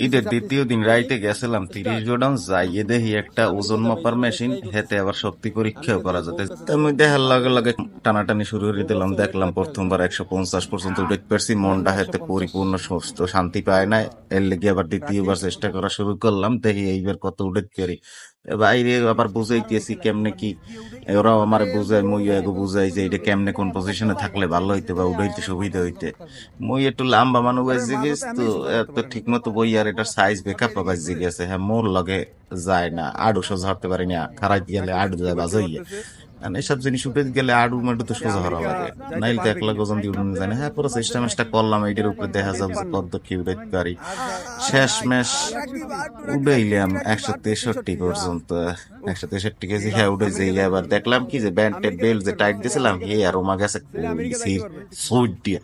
ঈদের দ্বিতীয় দিন রাইতে গেছিলাম 30 গোডাউন যাইয়ে দেখি একটা ওজন মাপার মেশিন, হেতে আবার শক্তি পরীক্ষাও করা যাতে। আমি দেখার লগে লগে টানাটানি শুরু করে দিলাম। দেখলাম প্রথমবার 150 পর্যন্ত উঠে পারছি, মনটা হেতে পরিপূর্ণ সুস্থ, শান্তি পায় না। এর লেগে আবার দ্বিতীয়বার চেষ্টা করা শুরু করলাম, দেখি এইবার কত উঠে পারি। বাইরে আবার বুঝাইতেছি কেমনে কি, ওরাও আমার বুঝায়, মুই এগো বুঝাই যে এটা কেমনে কোন পজিশনে থাকলে ভালো হইতে বা উঠাইতে সুবিধা হইতে। মুই একটু লাম্বা মানুষ বাজে গেছ তো, এত ঠিক মতো বই আর এটার সাইজ বেকআপ বাজে গেছে। হ্যাঁ, মোর লগে যায় না, আড়ু সোজা হতে পারি না, খারাই গেলে আড়ু যায় বাজাইয়া। আর এসব জিনিস উঠে গেলে আড়ু মাডু তো সোজা হওয়া লাগে, নাইলে তো একলা গজন দিয়ে উঠুন যায় না। হ্যাঁ, পুরো চেষ্টা মেষ্টা করলাম, এইটার উপরে দেখা যাবে যে কত কি উঠাইতে পারি। শেষ মেশ উঠাইলাম 163 পর্যন্ত, 163 কেজি। হ্যাঁ, উঠে যাই। আবার দেখলাম কি যে ব্যান্ডের বেল্ট যে টাইট দিয়েছিলাম, হে আর ওমা গেছে সুইট দিয়ে